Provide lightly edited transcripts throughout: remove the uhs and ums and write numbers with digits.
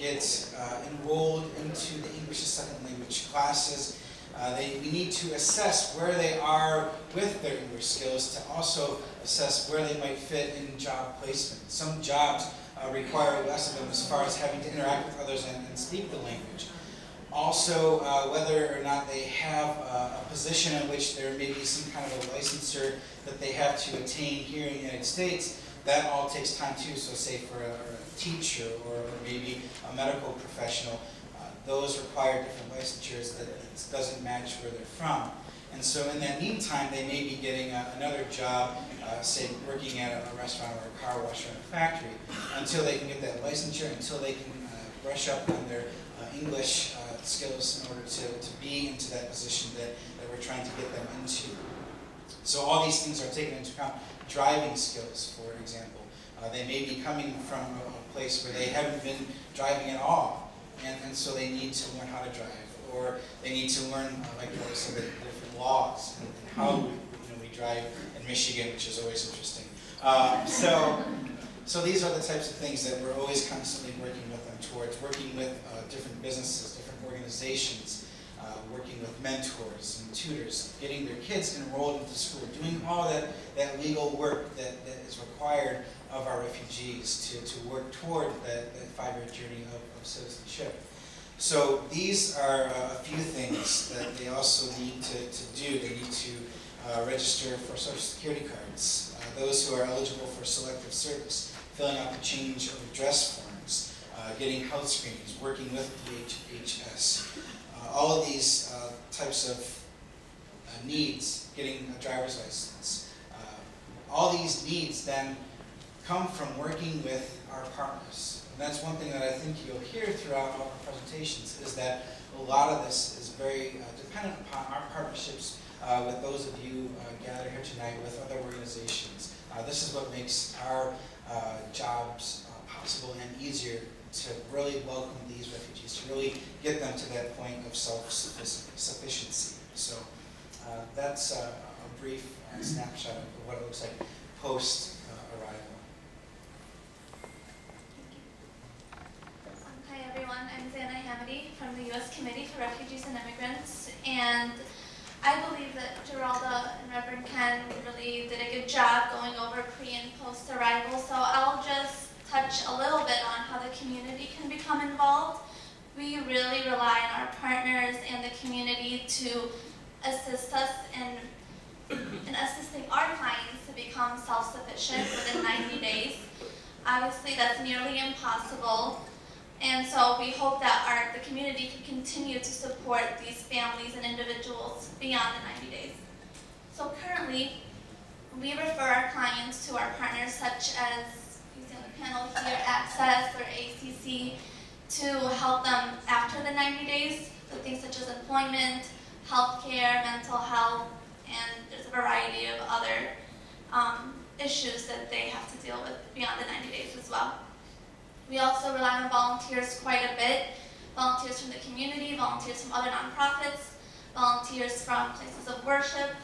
get enrolled into the English as second language classes. We need to assess where they are with their English skills to also assess where they might fit in job placement. Some jobs require less of them as far as having to interact with others and speak the language. Also, whether or not they have a position in which there may be some kind of a licensure that they have to attain here in the United States, that all takes time too. So say for a teacher or maybe a medical professional, those require different licensures that doesn't match where they're from. And so in that meantime, they may be getting another job, say working at a restaurant or a car wash or in a factory, until they can get that licensure, until they can brush up on their English skills in order to be into that position that we're trying to get them into. So all these things are taken into account. Driving skills, for example. They may be coming from a place where they haven't been driving at all, and so they need to learn how to drive, or they need to learn, like some of the different laws and how we drive in Michigan, which is always interesting. So these are the types of things that we're always constantly working with them towards, working with different businesses, different organizations, working with mentors and tutors, getting their kids enrolled into school, doing all that legal work that is required of our refugees to work toward that 5-year journey of citizenship. So these are a few things that they also need to do. They need to register for Social Security cards, those who are eligible for selective service, filling out the change of address forms, getting health screenings, working with DHHS. All of these types of needs, getting a driver's license, all these needs then come from working with our partners. And that's one thing that I think you'll hear throughout all our presentations, is that a lot of this is very dependent upon our partnerships with those of you gathered here tonight with other organizations. This is what makes our jobs possible and easier to really welcome these refugees, to really get them to that point of self-sufficiency. So that's a brief snapshot of what it looks like post-arrival. Hi everyone, I'm Zana Hamady from the U.S. Committee for Refugees and Immigrants, and I believe that Geralda and Reverend Ken really did a good job going over pre- and post-arrival, so I'll just touch a little bit on how the community can become involved. We really rely on our partners and the community to assist us in assisting our clients to become self-sufficient within 90 days. Obviously, that's nearly impossible, and so we hope that the community can continue to support these families and individuals beyond the 90 days. So currently, we refer our clients to our partners such as, you see on the panel here, Access or ACC, to help them after the 90 days with things such as employment, healthcare, mental health, and there's a variety of other issues that they have to deal with beyond the 90 days as well. We also rely on volunteers quite a bit, volunteers from the community, volunteers from other nonprofits, volunteers from places of worship.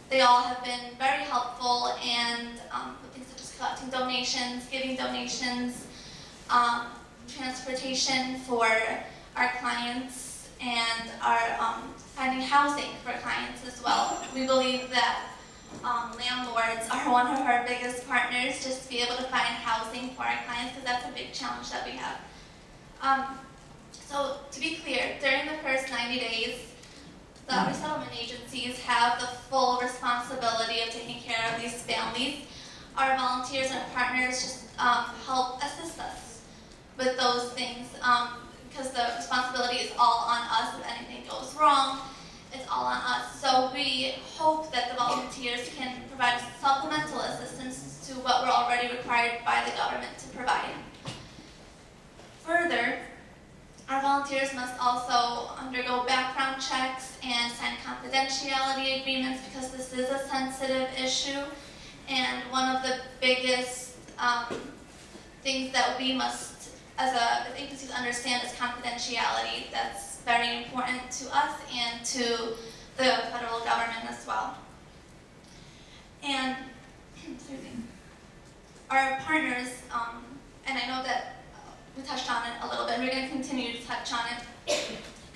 They all have been very helpful, and with things such as collecting donations, giving donations, transportation for our clients, and our finding housing for clients as well. We believe that landlords are one of our biggest partners, just to be able to find housing for our clients, because that's a big challenge that we have. So to be clear, during the first 90 days, the resettlement agencies have the full responsibility of taking care of these families. Our volunteers and partners just help assist us with those things, because the responsibility is all on us. If anything goes wrong, it's all on us. So we hope that the volunteers can provide supplemental assistance to what we're already required by the government to provide. Further, our volunteers must also undergo background checks and sign confidentiality agreements, because this is a sensitive issue, and one of the biggest things that we must, as agencies, understand is confidentiality. That's very important to us and to the federal government as well. And our partners, and I know that we touched on it a little bit, and we're going to continue to touch on it.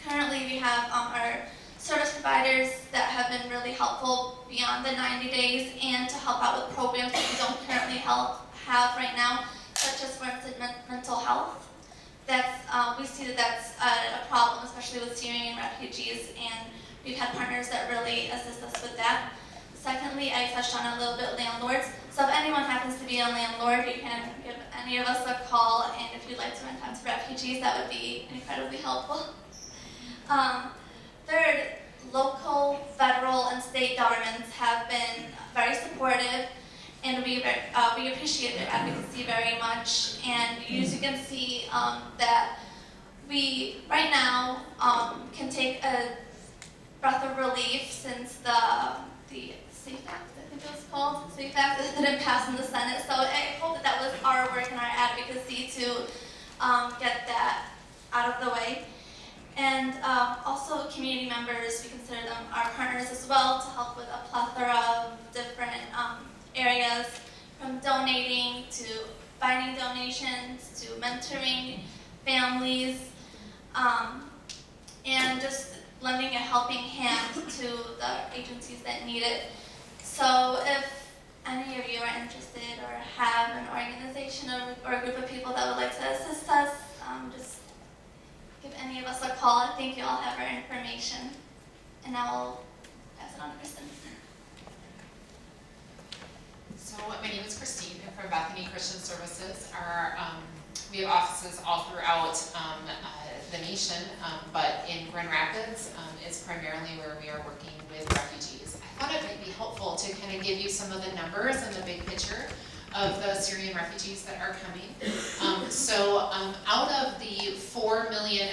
Currently, we have our service providers that have been really helpful beyond the 90 days and to help out with programs that we don't currently have right now, such as, for instance, mental health. We see that that's a problem, especially with Syrian refugees, and we've had partners that really assist us with that. Secondly, I touched on a little bit landlords. So if anyone happens to be a landlord, you can give any of us a call, and if you'd like to rent out to refugees, that would be incredibly helpful. Third, local, federal, and state governments have been very supportive, and we appreciate their advocacy very much. And as you can see, that we right now can take a breath of relief since the SAFE Act, I think it was called, SAFE Act, didn't pass in the Senate. So I hope that was our work and our advocacy to get that out of the way. And also community members, we consider them our partners as well, to help with a plethora of different areas, from donating to finding donations to mentoring families, and just lending a helping hand to the agencies that need it. So if any of you are interested or have an organization or a group of people that would like to assist us, just give any of us a call. I think you all have our information, and I will pass it on to Kristen. So my name is Christine. I'm from Bethany Christian Services. We have offices all throughout the nation, but in Grand Rapids is primarily where we are working with refugees. I thought it might be helpful to kind of give you some of the numbers and the big picture of the Syrian refugees that are coming. Out of the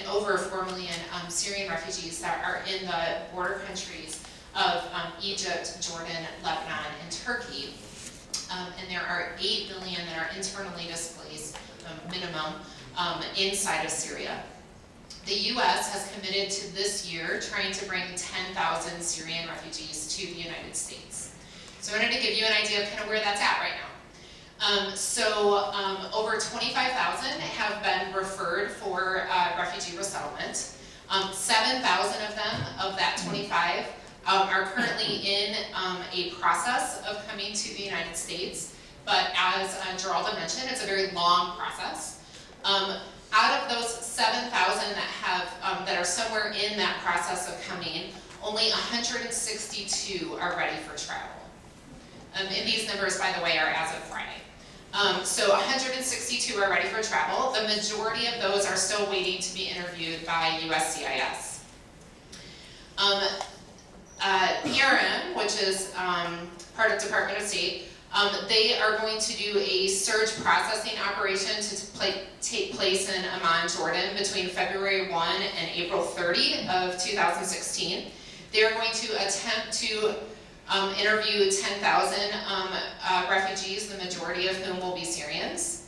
over 4 million Syrian refugees that are in the border countries of Egypt, Jordan, Lebanon, and Turkey, and there are 8 million that are internally displaced, minimum, inside of Syria. The US has committed to this year trying to bring 10,000 Syrian refugees to the United States. So I wanted to give you an idea of kind of where that's at right now. Over 25,000 have been referred for refugee resettlement. 7,000 of them, of that 25, are currently in a process of coming to the United States. But as Geralda mentioned, it's a very long process. Out of those 7,000 that are somewhere in that process of coming, only 162 are ready for travel. And these numbers, by the way, are as of Friday. So 162 are ready for travel. The majority of those are still waiting to be interviewed by USCIS. PRM, which is part of Department of State, they are going to do a surge processing operation to take place in Amman, Jordan, between February 1 and April 30 of 2016. They are going to attempt to interview 10,000 refugees, the majority of whom will be Syrians.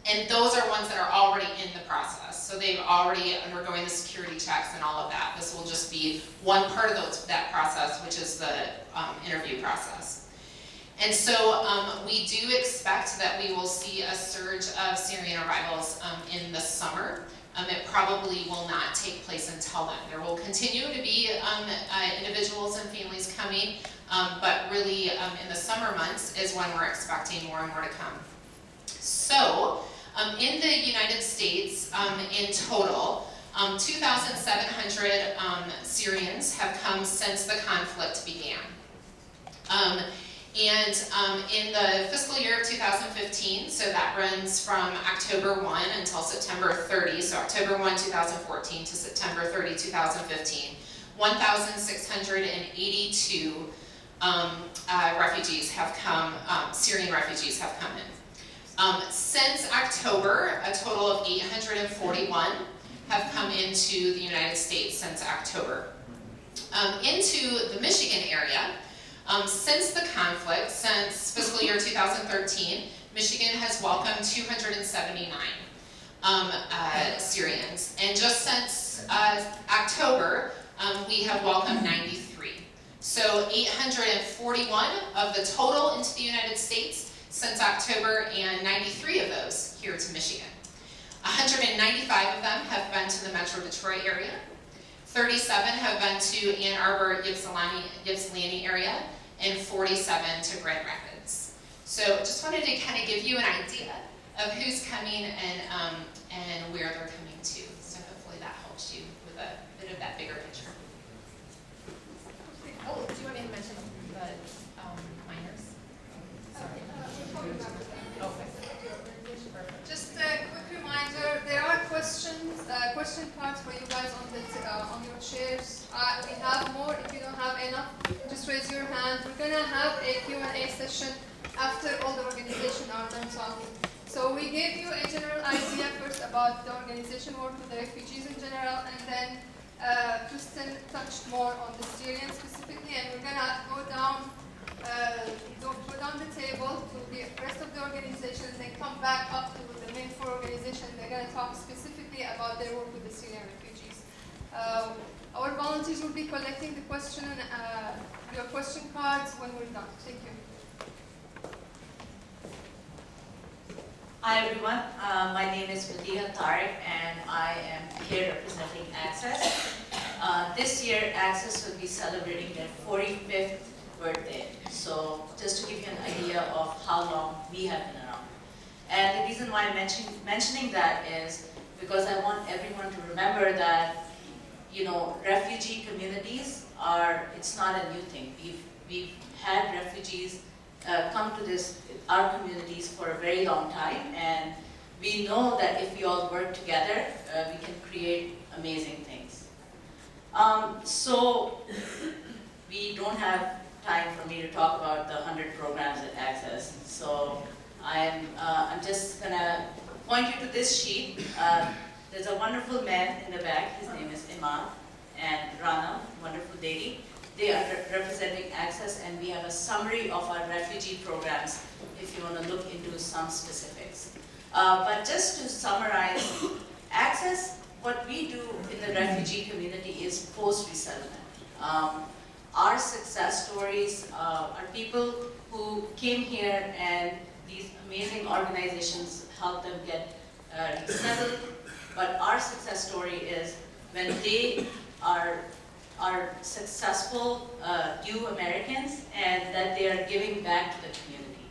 And those are ones that are already in the process. So they've already undergoing the security checks and all of that. This will just be one part of that process, which is the interview process. And so we do expect that we will see a surge of Syrian arrivals in the summer. It probably will not take place until then. There will continue to be individuals and families coming, but really in the summer months is when we're expecting more and more to come. So in the United States, in total, 2,700 Syrians have come since the conflict began. In the fiscal year of 2015, so that runs from October 1 until September 30, so October 1, 2014 to September 30, 2015, 1,682 refugees have come, Syrian refugees have come in. Since October, a total of 841 have come into the United States since October. Into the Michigan area, since the conflict, since fiscal year 2013, Michigan has welcomed 279 Syrians. And just since October, we have welcomed 93. So 841 of the total into the United States since October, and 93 of those here to Michigan. 195 of them have been to the Metro Detroit area. 37 have been to Ann Arbor, Ypsilanti area, and 47 to Grand Rapids. So just wanted to kind of give you an idea of who's coming and where they're coming to. So hopefully that helps you with a bit of that bigger picture. Oh, do you want me to mention the minors? Sorry. Okay. Just a quick reminder, there are question cards for you guys on your chairs. We have more. If you don't have enough, just raise your hand. We're gonna have a Q&A session after all the organization are done talking. So we gave you a general idea first about the organization work with the refugees in general, and then Kristen touched more on the Syrian specifically, and we're gonna go down the table to the rest of the organizations and come back up to the main four organizations. They're gonna talk specifically about their work with the Syrian refugees. Our volunteers will be collecting the your question cards when we're done. Thank you. Hi everyone, my name is Vidya Tariq and I am here representing Access. This year Access will be celebrating their 45th birthday. So just to give you an idea of how long we have been around. And the reason why I'm mentioning that is because I want everyone to remember that, you know, refugee communities it's not a new thing. We've had refugees come to our communities for a very long time, and we know that if we all work together, we can create amazing things. So we don't have time for me to talk about the 100 programs at Access. So I'm just gonna point you to this sheet. There's a wonderful man in the back. His name is Imad, and Rana, wonderful lady. They are representing Access, and we have a summary of our refugee programs if you want to look into some specifics. But just to summarize, Access, what we do in the refugee community is post-resettlement. Our success stories are people who came here and these amazing organizations help them get resettled. But our success story is when they are successful new Americans and that they are giving back to the community.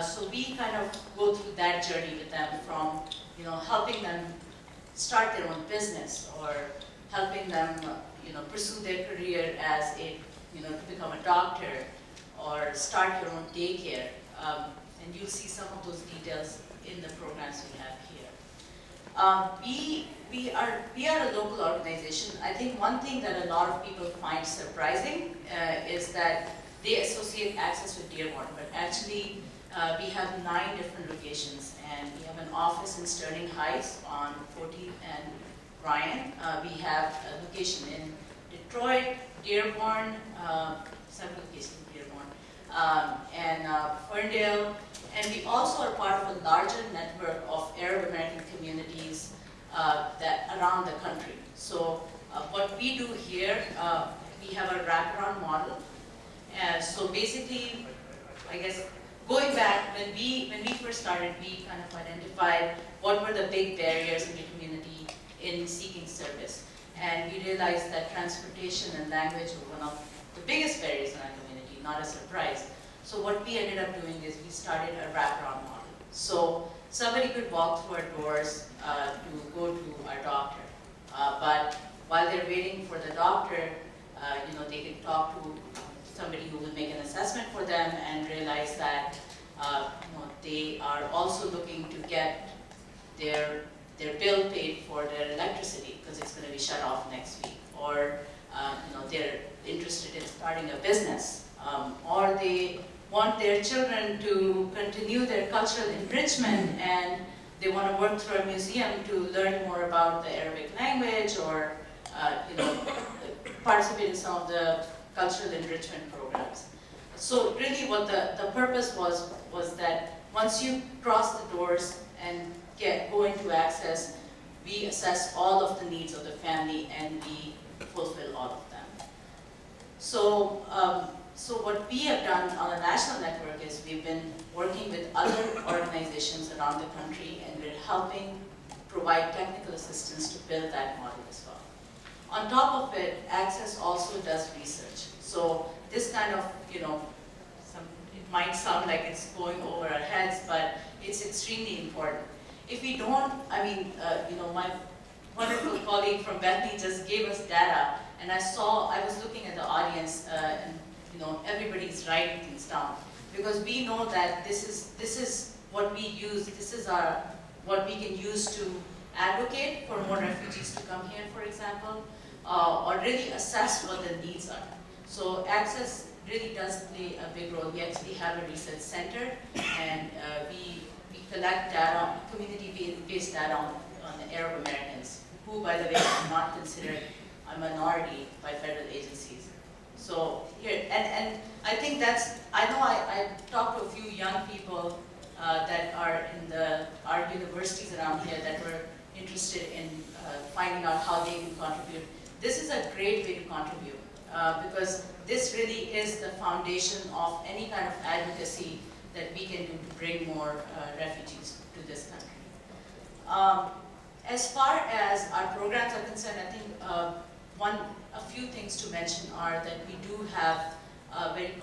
So we kind of go through that journey with them, from helping them start their own business or helping them pursue their career as to become a doctor or start your own daycare. And you'll see some of those details in the programs we have here. We are a local organization. I think one thing that a lot of people find surprising is that they associate Access with Dearborn, but actually we have 9 different locations, and we have an office in Sterling Heights on 14th and Bryan. We have a location in Detroit, Dearborn, several locations in Dearborn, and Ferndale. And we also are part of a larger network of Arab American communities that around the country. So what we do here, we have a wraparound model. So basically, I guess, going back, when we first started, we kind of identified what were the big barriers in the community in seeking service. And we realized that transportation and language were one of the biggest barriers in our community, not a surprise. So what we ended up doing is we started a wraparound model. So somebody could walk through our doors to go to our doctor. But while they're waiting for the doctor, they can talk to somebody who will make an assessment for them and realize that they are also looking to get their bill paid for their electricity because it's going to be shut off next week. Or they're interested in starting a business. Or they want their children to continue their cultural enrichment and they want to work through a museum to learn more about the Arabic language or participate in some of the cultural enrichment programs. So really what the purpose was that once you cross the doors and go into Access, we assess all of the needs of the family and we fulfill all of them. So So what we have done on a national network is we've been working with other organizations around the country, and we're helping provide technical assistance to build that model as well. On top of it, Access also does research. So this kind of, it might sound like it's going over our heads, but it's extremely important. If we don't, my wonderful colleague from Bethany just gave us data, and I was looking at the audience, and everybody's writing things down, because we know that this is what we use. This is what we can use to advocate for more refugees to come here, for example, or really assess what the needs are. So Access really does play a big role. We actually have a research center, and we collect data, community-based data on the Arab Americans, who, by the way, are not considered a minority by federal agencies. So here, and I think I talked to a few young people that are in our universities around here that were interested in finding out how they can contribute. This is a great way to contribute, because this really is the foundation of any kind of advocacy that we can do to bring more refugees to this country. As far as our programs are concerned, I think a few things to mention are that we do have very